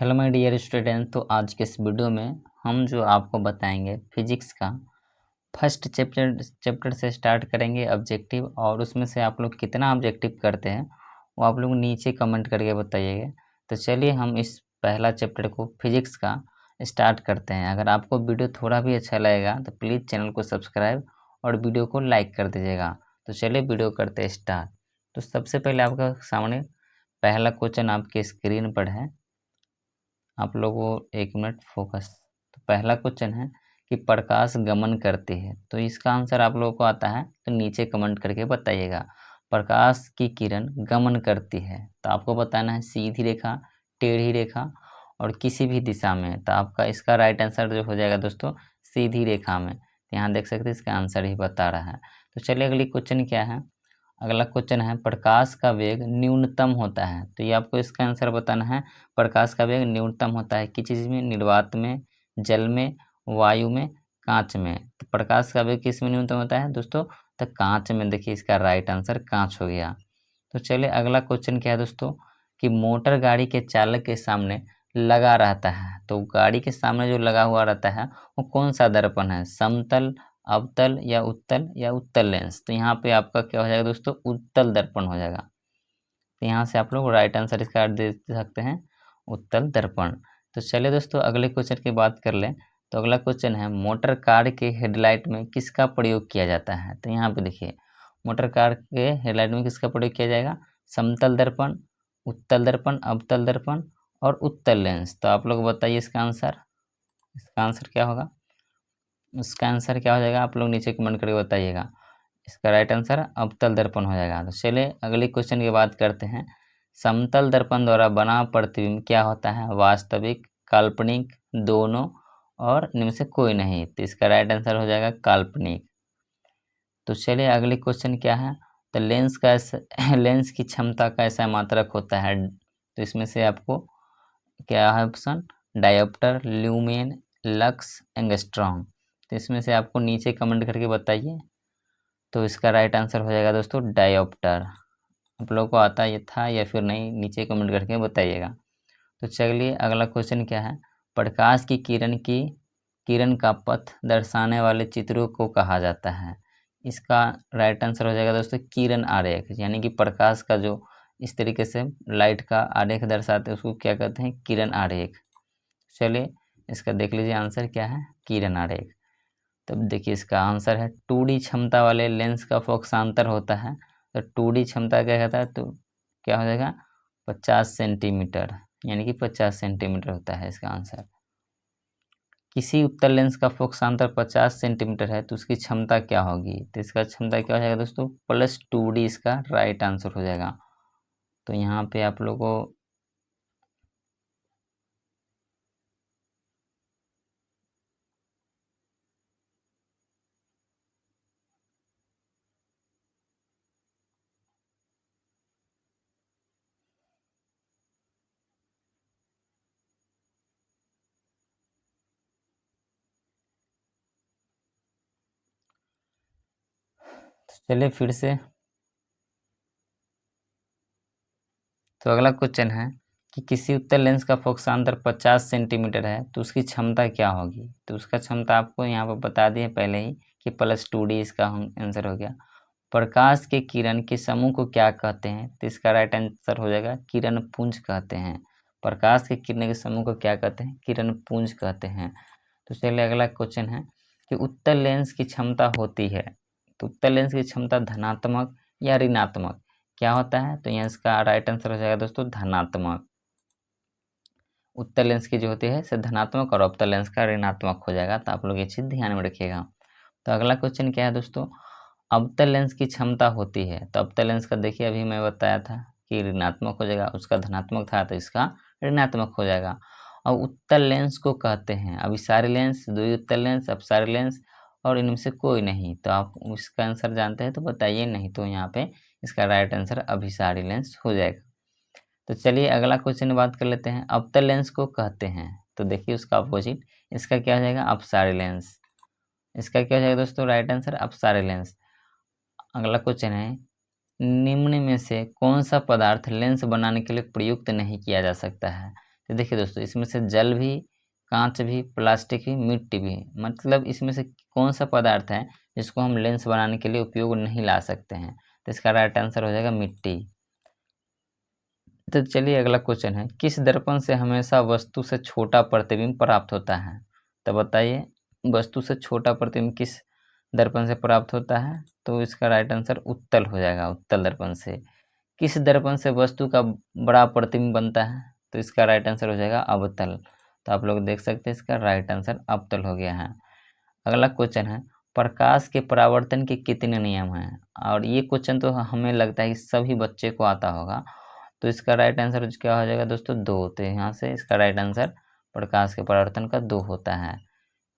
Hello my dear student. तो आज के इस वीडियो में हम जो आपको बताएंगे फिजिक्स का फर्स्ट चैप्टर से स्टार्ट करेंगे ऑब्जेक्टिव, और उसमें से आप लोग कितना ऑब्जेक्टिव करते हैं वो आप लोग नीचे कमेंट करके बताइएगा। तो चलिए हम इस पहला चैप्टर को फिजिक्स का स्टार्ट करते हैं। अगर आपको वीडियो थोड़ा भी अच्छा लगेगा तो प्लीज़ चैनल को सब्सक्राइब और वीडियो को लाइक कर दीजिएगा। तो चलिए वीडियो करते हैं स्टार्ट। तो सबसे पहले आपका सामने पहला क्वेश्चन आपके स्क्रीन पर है, आप लोगों एक मिनट फोकस। तो पहला क्वेश्चन है कि प्रकाश गमन करती है, तो इसका आंसर आप लोगों को आता है तो नीचे कमेंट करके बताइएगा। प्रकाश की किरण गमन करती है तो आपको बताना है सीधी रेखा, टेढ़ी रेखा और किसी भी दिशा में। तो आपका इसका राइट आंसर जो हो जाएगा दोस्तों सीधी रेखा में। तो यहाँ देख सकते हैं इसका आंसर ही बता रहा है। तो चलिए अगली क्वेश्चन क्या है। अगला क्वेश्चन है प्रकाश का वेग न्यूनतम होता है, तो ये आपको इसका आंसर बताना है। प्रकाश का वेग न्यूनतम होता है किस चीज़ में? निर्वात में, जल में, वायु में, कांच में। तो प्रकाश का वेग किस में न्यूनतम होता है दोस्तों? तो कांच में। देखिए इसका राइट आंसर कांच हो गया। तो चलिए अगला क्वेश्चन क्या है दोस्तों कि मोटर गाड़ी के चालक के सामने लगा रहता है, तो गाड़ी के सामने जो लगा हुआ रहता है वो कौन सा दर्पण है? समतल, अवतल या उत्तल लेंस। तो यहाँ पे आपका क्या हो जाएगा दोस्तों? उत्तल दर्पण हो जाएगा। तो यहाँ से आप लोग राइट आंसर इसका दे सकते हैं उत्तल दर्पण। तो चलिए दोस्तों अगले क्वेश्चन की बात कर लें। तो अगला क्वेश्चन है मोटर कार के हेडलाइट में किसका प्रयोग किया जाता है? तो यहाँ पे देखिए मोटर कार के हेडलाइट में किसका प्रयोग किया जाएगा? समतल दर्पण, उत्तल दर्पण, अवतल दर्पण और उत्तल लेंस। तो आप लोग बताइए इसका आंसर। इसका आंसर क्या होगा? इसका आंसर क्या हो जाएगा आप लोग नीचे कमेंट करके बताइएगा। इसका राइट आंसर अवतल दर्पण हो जाएगा। तो चलिए अगले क्वेश्चन की बात करते हैं। समतल दर्पण द्वारा बना प्रतिबिंब क्या होता है? वास्तविक, काल्पनिक, दोनों और इनमें से कोई नहीं। तो इसका राइट आंसर हो जाएगा काल्पनिक। तो चलिए अगले क्वेश्चन क्या है। तो लेंस का लेंस की क्षमता का ऐसा मात्रक होता है। तो इसमें से आपको क्या है option? Dioptre, lumen, lux, angstrom. तो इसमें से आपको नीचे कमेंट करके बताइए। तो इसका राइट आंसर हो जाएगा दोस्तों डायोप्टर। आप लोगों को आता ये था या फिर नहीं, नीचे कमेंट करके बताइएगा। तो चलिए अगला क्वेश्चन क्या है। प्रकाश की किरण का पथ दर्शाने वाले चित्रों को कहा जाता है। इसका राइट आंसर हो जाएगा दोस्तों किरण आरेख, यानी कि प्रकाश का जो इस तरीके से लाइट का आरेख दर्शाते हैं उसको क्या कहते हैं? किरण आरेख। चलिए इसका देख लीजिए आंसर क्या है, किरण आरेख। तब देखिए इसका आंसर है 2D क्षमता वाले लेंस का फोकसांतर होता है। तो 2D क्षमता क्या कहता है? तो क्या हो जाएगा 50 सेंटीमीटर, यानी कि 50 सेंटीमीटर होता है इसका आंसर। किसी उत्तल लेंस का फोकसांतर 50 सेंटीमीटर है तो उसकी क्षमता क्या होगी? तो इसका क्षमता क्या हो जाएगा दोस्तों? +2D इसका राइट आंसर हो जाएगा। तो यहाँ पे आप लोगों को चलिए फिर से। तो अगला क्वेश्चन है कि किसी उत्तल लेंस का फोकसांतर 50 सेंटीमीटर है तो उसकी क्षमता क्या होगी? तो उसका क्षमता आपको यहाँ पर बता दिए पहले ही कि +2D इसका आंसर हो गया। प्रकाश के किरण के समूह को क्या कहते हैं? तो इसका राइट आंसर हो जाएगा किरण पुंज कहते हैं। प्रकाश के किरण के समूह को क्या कहते हैं? किरण पुंज कहते हैं। तो चलिए अगला क्वेश्चन है कि उत्तल लेंस की क्षमता होती है, तो उत्तल लेंस की क्षमता धनात्मक या ऋणात्मक क्या होता है? तो यहाँ इसका राइट आंसर हो जाएगा दोस्तों धनात्मक। उत्तल लेंस की जो होती है से धनात्मक और अवतल लेंस का ऋणात्मक हो जाएगा। तो आप लोग ये चीज़ ध्यान में रखिएगा। तो अगला क्वेश्चन क्या है दोस्तों? अवतल लेंस की क्षमता होती है, तो अवतल लेंस का देखिए अभी मैं बताया था कि ऋणात्मक हो जाएगा, उसका धनात्मक था तो इसका ऋणात्मक हो जाएगा। और उत्तल लेंस को कहते हैं अभिसारी लेंस, द्वि उत्तल लेंस, अपसारी लेंस और इनमें से कोई नहीं। तो आप इसका आंसर जानते हैं तो बताइए, नहीं तो यहाँ पे इसका राइट आंसर अभिसारी लेंस हो जाएगा। तो चलिए अगला क्वेश्चन बात कर लेते हैं। अवतल लेंस को कहते हैं, तो देखिए उसका अपोजिट इसका क्या हो जाएगा? अपसारी लेंस। इसका क्या हो जाएगा दोस्तों? राइट आंसर अपसारी लेंस। अगला क्वेश्चन है निम्न में से कौन सा पदार्थ लेंस बनाने के लिए प्रयुक्त नहीं किया जा सकता है? तो देखिए दोस्तों, इसमें से जल भी, कांच भी, प्लास्टिक भी, मिट्टी भी, मतलब इसमें से कौन सा पदार्थ है जिसको हम लेंस बनाने के लिए उपयोग नहीं ला सकते हैं? तो इसका राइट आंसर हो जाएगा मिट्टी। तो चलिए अगला क्वेश्चन है, किस दर्पण से हमेशा वस्तु से छोटा प्रतिबिंब प्राप्त होता है? तो बताइए, वस्तु से छोटा प्रतिबिंब किस दर्पण से प्राप्त होता है? तो इसका राइट आंसर उत्तल हो जाएगा, उत्तल दर्पण से। किस दर्पण से वस्तु का बड़ा प्रतिबिंब बनता है? तो इसका राइट आंसर हो जाएगा अवतल। तो आप लोग देख सकते हैं इसका राइट आंसर अवतल हो गया है। अगला क्वेश्चन है, प्रकाश के परावर्तन के कितने नियम हैं? और ये क्वेश्चन तो हमें लगता है कि सभी बच्चे को आता होगा। तो इसका राइट आंसर क्या हो जाएगा दोस्तों? 2। तो यहाँ से इसका राइट आंसर प्रकाश के परावर्तन का 2 होता है।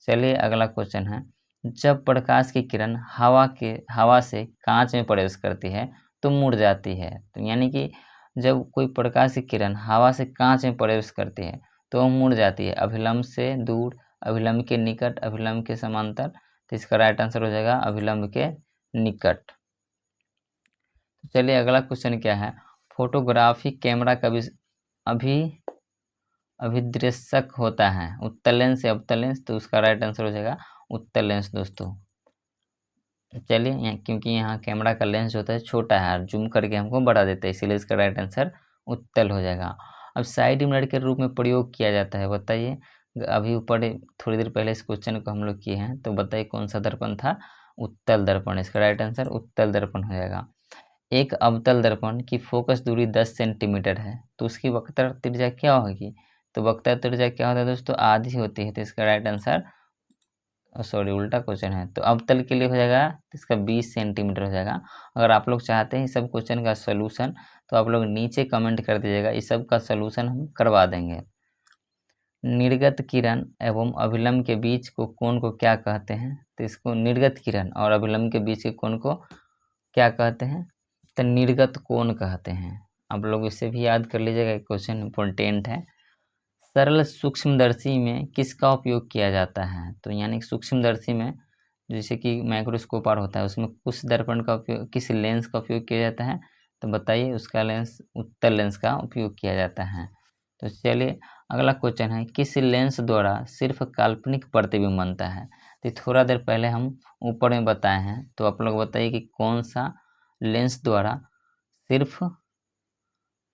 चलिए अगला क्वेश्चन है, जब प्रकाश की किरण हवा से कांच में प्रवेश करती है तो मुड़ जाती है। तो यानी कि जब कोई प्रकाश की किरण हवा से कांच में प्रवेश करती है तो वो मुड़ जाती है, अभिलंब से दूर, अभिलंब के निकट, अभिलंब के समांतर। तो इसका राइट आंसर हो जाएगा अभिलंब के निकट। तो चलिए अगला क्वेश्चन क्या है, फोटोग्राफी कैमरा का अभी अभिदृश्यक होता है, उत्तल लेंस या अवतल लेंस? तो उसका राइट आंसर हो जाएगा उत्तल लेंस दोस्तों। चलिए क्योंकि यहाँ कैमरा का लेंस जो होता है छोटा है और जूम करके हमको बढ़ा देता है, इसीलिए इसका राइट आंसर उत्तल हो जाएगा। अब साइड मिरर के रूप में प्रयोग किया जाता है, बताइए। अभी ऊपर थोड़ी देर पहले इस क्वेश्चन को हम लोग किए हैं, तो बताइए कौन सा दर्पण था? उत्तल दर्पण। इसका राइट आंसर उत्तल दर्पण हो जाएगा। एक अवतल दर्पण की फोकस दूरी 10 सेंटीमीटर है, तो उसकी वक्रता त्रिज्या क्या होगी? तो वक्रता त्रिज्या क्या होता है दोस्तों? आधी होती है। तो इसका राइट आंसर, सॉरी उल्टा क्वेश्चन है, तो अवतल के लिए हो जाएगा, तो इसका 20 सेंटीमीटर हो जाएगा। अगर आप लोग चाहते हैं इस सब क्वेश्चन का सोल्यूशन, तो आप लोग नीचे कमेंट कर दीजिएगा, इस सब का सोल्यूशन हम करवा देंगे। निर्गत किरण एवं अभिलंब के बीच को कोण को क्या कहते हैं? तो इसको निर्गत किरण और अभिलंब के बीच के कोण को क्या कहते हैं? तो निर्गत कोण कहते हैं। आप लोग इसे भी याद कर लीजिएगा, क्वेश्चन इम्पोर्टेंट है। सरल सूक्ष्मदर्शी में किसका उपयोग किया जाता है? तो यानी सूक्ष्मदर्शी में जैसे कि माइक्रोस्कोप और होता है, उसमें कुछ दर्पण का उपयोग, किस लेंस का उपयोग किया जाता है? तो बताइए, उसका लेंस उत्तल लेंस का उपयोग किया जाता है। तो चलिए अगला क्वेश्चन है, किस लेंस द्वारा सिर्फ काल्पनिक प्रतिबिंब बनता है? तो थोड़ा देर पहले हम ऊपर में बताए हैं, तो आप लोग बताइए कि कौन सा लेंस द्वारा सिर्फ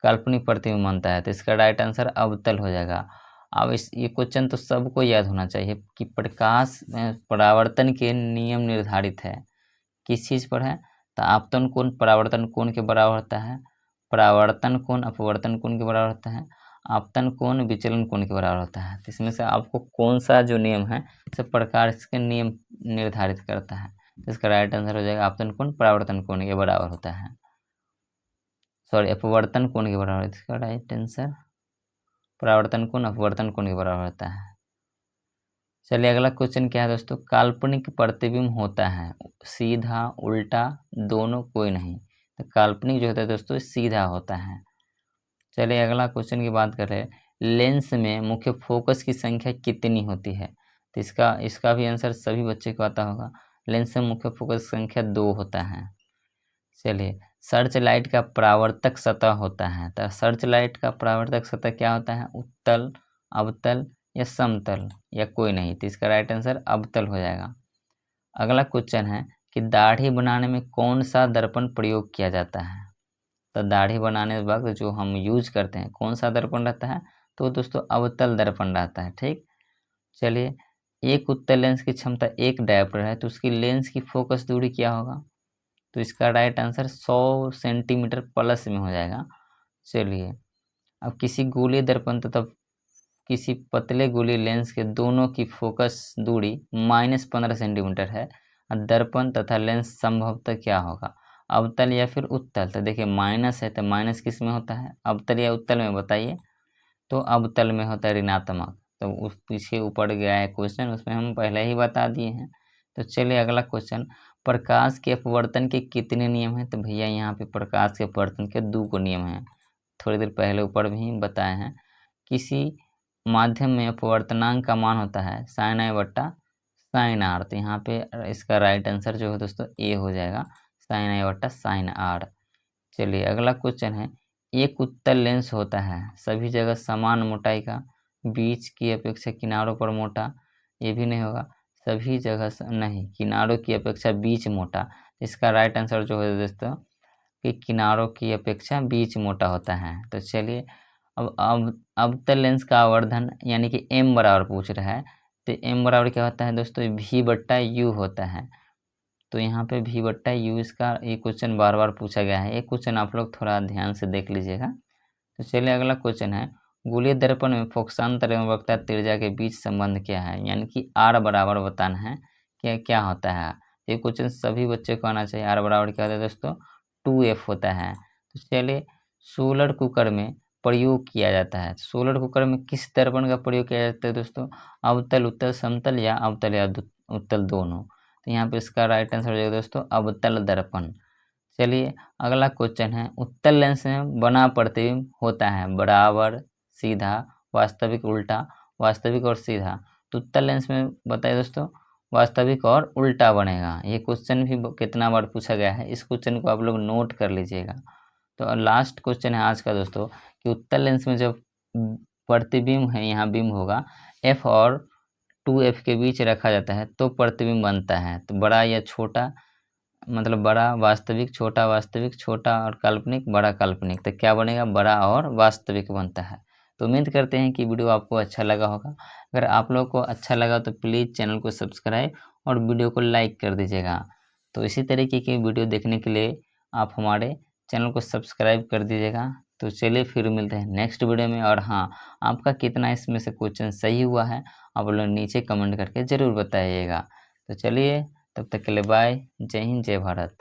काल्पनिक प्रतिबिंब बनता है? तो इसका राइट आंसर अवतल हो जाएगा। अब ये क्वेश्चन तो सबको याद होना चाहिए कि प्रकाश में परावर्तन के नियम निर्धारित है, किस चीज़ पर है? तो आपतन कोण परावर्तन कोण के बराबर होता है, परावर्तन कोण अपवर्तन कोण के बराबर होता है, आपतन कोण विचलन कोण के बराबर होता है। तो इसमें से आपको कौन सा जो नियम है सब प्रकाश के नियम निर्धारित करता है? तो इसका राइट आंसर हो जाएगा आपतन कोण परावर्तन कोण के बराबर होता है, सॉरी अपवर्तन कोण के बराबर। इसका राइट आंसर परावर्तन कोण अपवर्तन कोण के बराबर होता है। चलिए अगला क्वेश्चन क्या है दोस्तों, काल्पनिक प्रतिबिंब होता है सीधा, उल्टा, दोनों, कोई नहीं। तो काल्पनिक जो होता है दोस्तों सीधा होता है। चलिए अगला क्वेश्चन की बात कर रहे हैं, लेंस में मुख्य फोकस की संख्या कितनी होती है? तो इसका भी आंसर सभी बच्चे को आता होगा। लेंस में मुख्य फोकस संख्या 2 होता है। चलिए, सर्च लाइट का परावर्तक सतह होता है, तो सर्च लाइट का परावर्तक सतह क्या होता है? उत्तल, अवतल या समतल या कोई नहीं? तो इसका राइट आंसर अवतल हो जाएगा। अगला क्वेश्चन है कि दाढ़ी बनाने में कौन सा दर्पण प्रयोग किया जाता है? तो दाढ़ी बनाने वक्त जो हम यूज करते हैं कौन सा दर्पण रहता है? तो दोस्तों अवतल दर्पण रहता है, ठीक। चलिए, एक उत्तल लेंस की क्षमता 1 डायोप्टर है, तो उसकी लेंस की फोकस दूरी क्या होगा? तो इसका राइट आंसर 100 सेंटीमीटर प्लस में हो जाएगा। चलिए, अब किसी गोलीय दर्पण तथा किसी पतले गोलीय लेंस के दोनों की फोकस दूरी -15 सेंटीमीटर है, और दर्पण तथा लेंस संभवतः क्या होगा? अवतल या फिर उत्तल? तो देखिए माइनस है, तो माइनस किस में होता है? अवतल या उत्तल में बताइए? तो अवतल में होता है ऋणात्मक। तो उस पीछे ऊपर गया है क्वेश्चन, उसमें हम पहले ही बता दिए हैं। तो चलिए अगला क्वेश्चन, प्रकाश के अपवर्तन के कितने नियम हैं? तो भैया यहाँ पे प्रकाश के अपवर्तन के 2 को नियम हैं, थोड़ी देर पहले ऊपर भी बताए हैं। किसी माध्यम में अपवर्तनांक का मान होता है साइन आई बट्टा साइन आर। तो यहाँ पे इसका राइट आंसर जो है दोस्तों ए हो जाएगा, साइन आई बट्टा साइन आर। चलिए अगला क्वेश्चन है, एक उत्तल लेंस होता है, सभी जगह समान मोटाई का, बीच की अपेक्षा किनारों पर मोटा, ये भी नहीं होगा, सभी जगह नहीं, किनारों की अपेक्षा बीच मोटा। इसका राइट आंसर जो है दोस्तों कि किनारों की अपेक्षा बीच मोटा होता है। तो चलिए अब अवतल लेंस का आवर्धन यानी कि m बराबर पूछ रहा है, तो m बराबर क्या होता है दोस्तों, v/u होता है। तो यहाँ पे v/u इसका ये क्वेश्चन बार बार पूछा गया है, ये क्वेश्चन आप लोग थोड़ा ध्यान से देख लीजिएगा। तो चलिए अगला क्वेश्चन है, गोलीय दर्पण में फोकसांतर एवं वक्रता त्रिज्या के बीच संबंध क्या है, यानी कि r बराबर बताना है क्या क्या होता है। ये क्वेश्चन सभी बच्चे को आना चाहिए। r बराबर क्या होता है दोस्तों, 2f होता है। तो चलिए सोलर कुकर में प्रयोग किया जाता है, सोलर कुकर में किस दर्पण का प्रयोग किया जाता है दोस्तों, अवतल, उत्तल, समतल या अवतल या उत्तल दोनों। तो यहाँ पे इसका राइट आंसर हो जाएगा दोस्तों अवतल दर्पण। चलिए अगला क्वेश्चन है, उत्तल लेंस में बना प्रतिबिंब होता है बराबर, सीधा, वास्तविक, उल्टा, वास्तविक और सीधा। तो उत्तल लेंस में बताइए दोस्तों वास्तविक और उल्टा बनेगा। ये क्वेश्चन भी कितना बार पूछा गया है, इस क्वेश्चन को आप लोग नोट कर लीजिएगा। तो लास्ट क्वेश्चन है आज का दोस्तों कि उत्तल लेंस में जब प्रतिबिंब है, यहाँ बिंब होगा, f और 2f के बीच रखा जाता है तो प्रतिबिंब बनता है। तो बड़ा या छोटा, मतलब बड़ा वास्तविक, छोटा और काल्पनिक, बड़ा काल्पनिक। तो क्या बनेगा, बड़ा और वास्तविक बनता है। तो उम्मीद करते हैं कि वीडियो आपको अच्छा लगा होगा। अगर आप लोगों को अच्छा लगा तो प्लीज़ चैनल को सब्सक्राइब और वीडियो को लाइक कर दीजिएगा। तो इसी तरीके की वीडियो देखने के लिए आप हमारे चैनल को सब्सक्राइब कर दीजिएगा। तो चलिए फिर मिलते हैं नेक्स्ट वीडियो में। और हाँ, आपका कितना इसमें से क्वेश्चन सही हुआ है आप लोग नीचे कमेंट करके ज़रूर बताइएगा। तो चलिए तब तक के लिए बाय, जय हिंद, जय भारत।